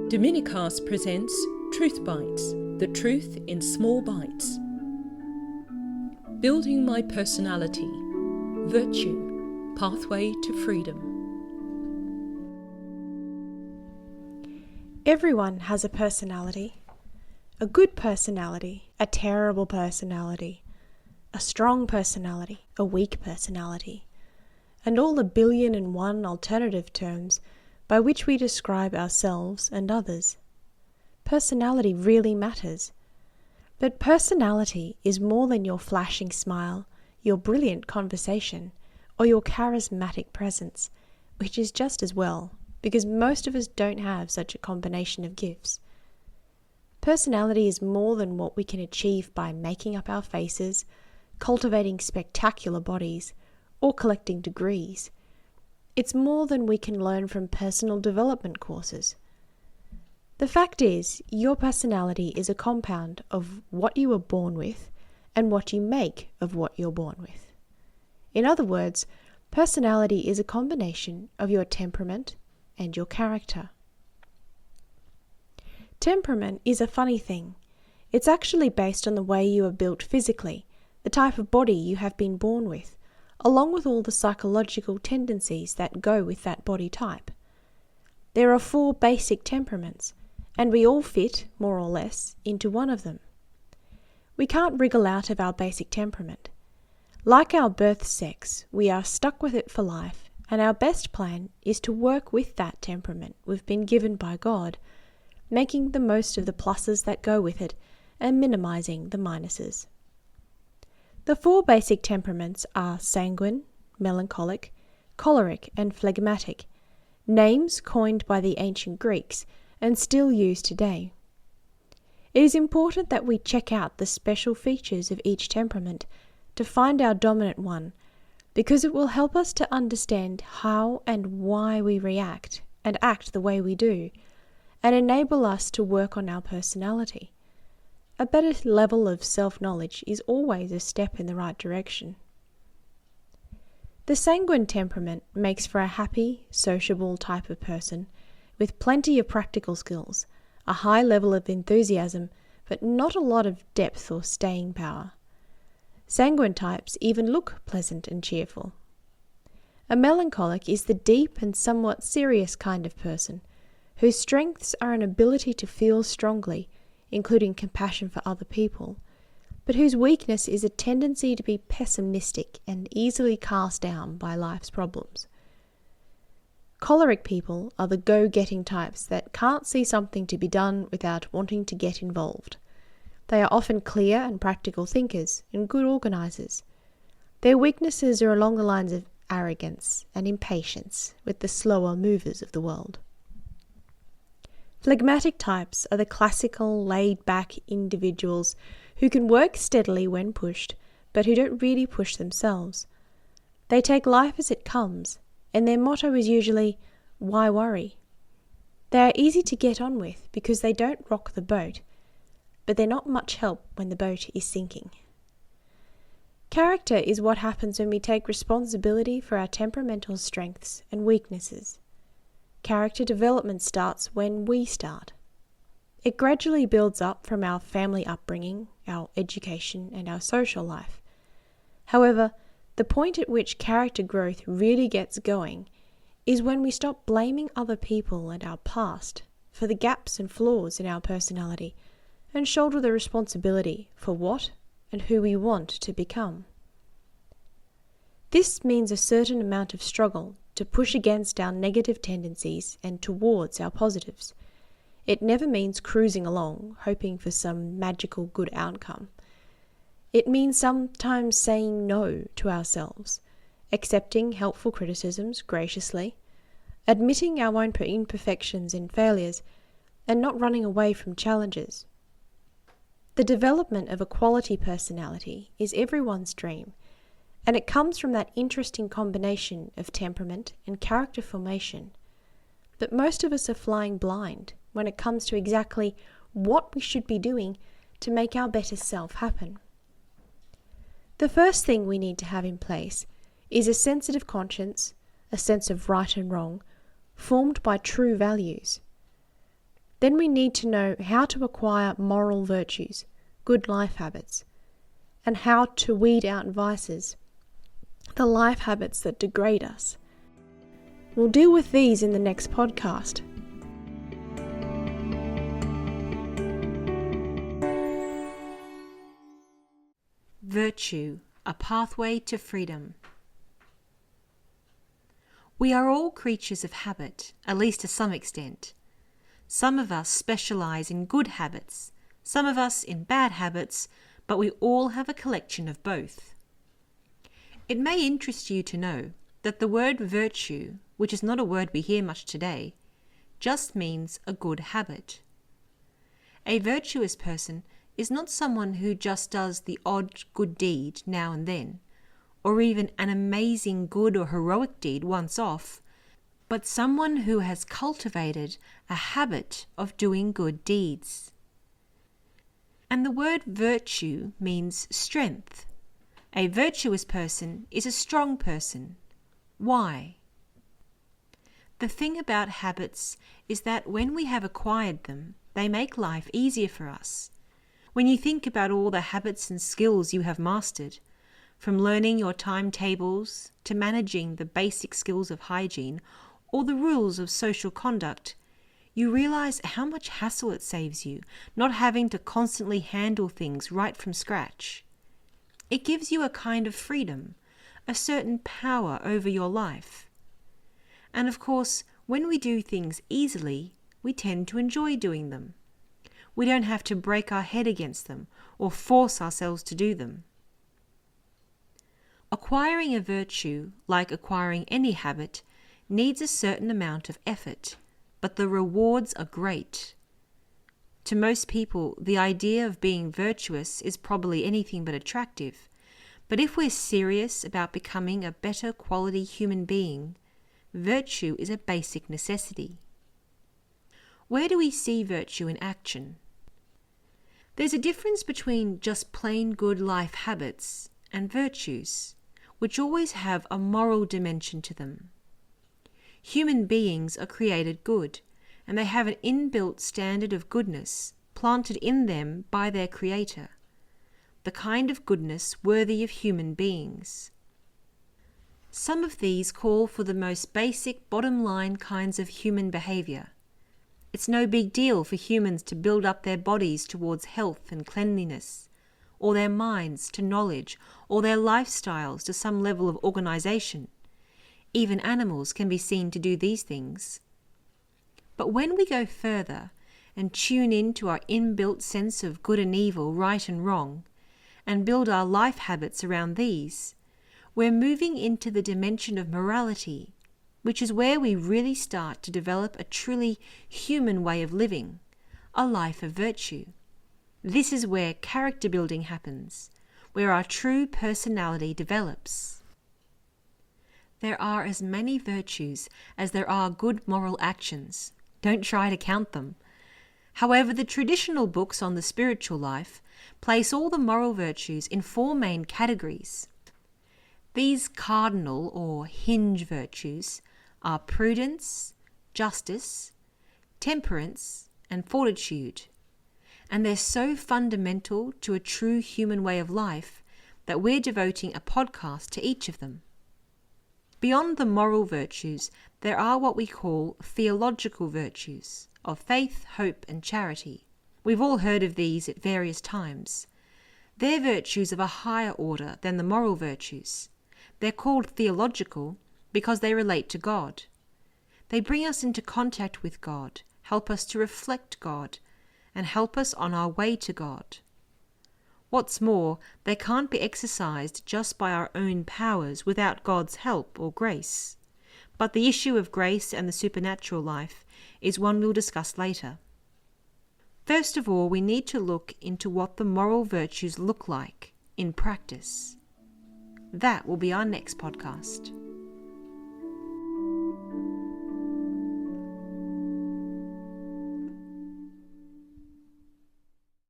Dominicast presents Truth Bites, the truth in small bites. Building my personality. Virtue.A Pathway to freedom. Everyone has a personality. A good personality, a terrible personality, a strong personality, a weak personality, and all the 1,000,000,001 alternative terms by which we describe ourselves and others. Personality really matters. But personality is more than your flashing smile, your brilliant conversation, or your charismatic presence, which is just as well, because most of us don't have such a combination of gifts. Personality is more than what we can achieve by making up our faces, cultivating spectacular bodies, or collecting degrees. It's more than we can learn from personal development courses. The fact is, your personality is a compound of what you were born with and what you make of what you're born with. In other words, personality is a combination of your temperament and your character. Temperament is a funny thing. It's actually based on the way you are built physically, the type of body you have been born with, along with all the psychological tendencies that go with that body type. There are 4 basic temperaments, and we all fit, more or less, into one of them. We can't wriggle out of our basic temperament. Like our birth sex, we are stuck with it for life, and our best plan is to work with that temperament we've been given by God, making the most of the pluses that go with it and minimizing the minuses. The 4 basic temperaments are sanguine, melancholic, choleric, and phlegmatic, names coined by the ancient Greeks and still used today. It is important that we check out the special features of each temperament to find our dominant one, because it will help us to understand how and why we react and act the way we do, and enable us to work on our personality. A better level of self-knowledge is always a step in the right direction. The sanguine temperament makes for a happy, sociable type of person with plenty of practical skills, a high level of enthusiasm, but not a lot of depth or staying power. Sanguine types even look pleasant and cheerful. A melancholic is the deep and somewhat serious kind of person, whose strengths are an ability to feel strongly, including compassion for other people, but whose weakness is a tendency to be pessimistic and easily cast down by life's problems. Choleric people are the go-getting types that can't see something to be done without wanting to get involved. They are often clear and practical thinkers and good organizers. Their weaknesses are along the lines of arrogance and impatience with the slower movers of the world. Phlegmatic types are the classical, laid-back individuals who can work steadily when pushed, but who don't really push themselves. They take life as it comes, and their motto is usually, "Why worry?" They are easy to get on with because they don't rock the boat, but they're not much help when the boat is sinking. Character is what happens when we take responsibility for our temperamental strengths and weaknesses. Character development starts when we start. It gradually builds up from our family upbringing, our education, and our social life. However, the point at which character growth really gets going is when we stop blaming other people and our past for the gaps and flaws in our personality and shoulder the responsibility for what and who we want to become. This means a certain amount of struggle to push against our negative tendencies and towards our positives. It never means cruising along, hoping for some magical good outcome. It means sometimes saying no to ourselves, accepting helpful criticisms graciously, admitting our own imperfections and failures, and not running away from challenges. The development of a quality personality is everyone's dream, and it comes from that interesting combination of temperament and character formation. But most of us are flying blind when it comes to exactly what we should be doing to make our better self happen. The first thing we need to have in place is a sensitive conscience, a sense of right and wrong, formed by true values. Then we need to know how to acquire moral virtues, good life habits, and how to weed out vices, the life habits that degrade us. We'll deal with these in the next podcast. Virtue.A Pathway to Freedom. We are all creatures of habit, at least to some extent. Some of us specialize in good habits, some of us in bad habits, but we all have a collection of both. It may interest you to know that the word virtue, which is not a word we hear much today, just means a good habit. A virtuous person is not someone who just does the odd good deed now and then, or even an amazing good or heroic deed once off, but someone who has cultivated a habit of doing good deeds. And the word virtue means strength. A virtuous person is a strong person. Why? The thing about habits is that when we have acquired them, they make life easier for us. When you think about all the habits and skills you have mastered, from learning your timetables to managing the basic skills of hygiene or the rules of social conduct, you realize how much hassle it saves you, not having to constantly handle things right from scratch. It gives you a kind of freedom, a certain power over your life. And of course, when we do things easily, we tend to enjoy doing them. We don't have to break our head against them or force ourselves to do them. Acquiring a virtue, like acquiring any habit, needs a certain amount of effort, but the rewards are great. To most people, the idea of being virtuous is probably anything but attractive, but if we're serious about becoming a better quality human being, virtue is a basic necessity. Where do we see virtue in action? There's a difference between just plain good life habits and virtues, which always have a moral dimension to them. Human beings are created good, and they have an inbuilt standard of goodness planted in them by their Creator, the kind of goodness worthy of human beings. Some of these call for the most basic bottom-line kinds of human behavior. It's no big deal for humans to build up their bodies towards health and cleanliness, or their minds to knowledge, or their lifestyles to some level of organization. Even animals can be seen to do these things. But when we go further and tune in to our inbuilt sense of good and evil, right and wrong, and build our life habits around these, we're moving into the dimension of morality, which is where we really start to develop a truly human way of living, a life of virtue. This is where character building happens, where our true personality develops. There are as many virtues as there are good moral actions. Don't try to count them. However, the traditional books on the spiritual life place all the moral virtues in 4 main categories. These cardinal or hinge virtues are prudence, justice, temperance, and fortitude. And they're so fundamental to a true human way of life that we're devoting a podcast to each of them. Beyond the moral virtues, there are what we call theological virtues of faith, hope, and charity. We've all heard of these at various times. They're virtues of a higher order than the moral virtues. They're called theological because they relate to God. They bring us into contact with God, help us to reflect God, and help us on our way to God. What's more, they can't be exercised just by our own powers without God's help or grace. But the issue of grace and the supernatural life is one we'll discuss later. First of all, we need to look into what the moral virtues look like in practice. That will be our next podcast.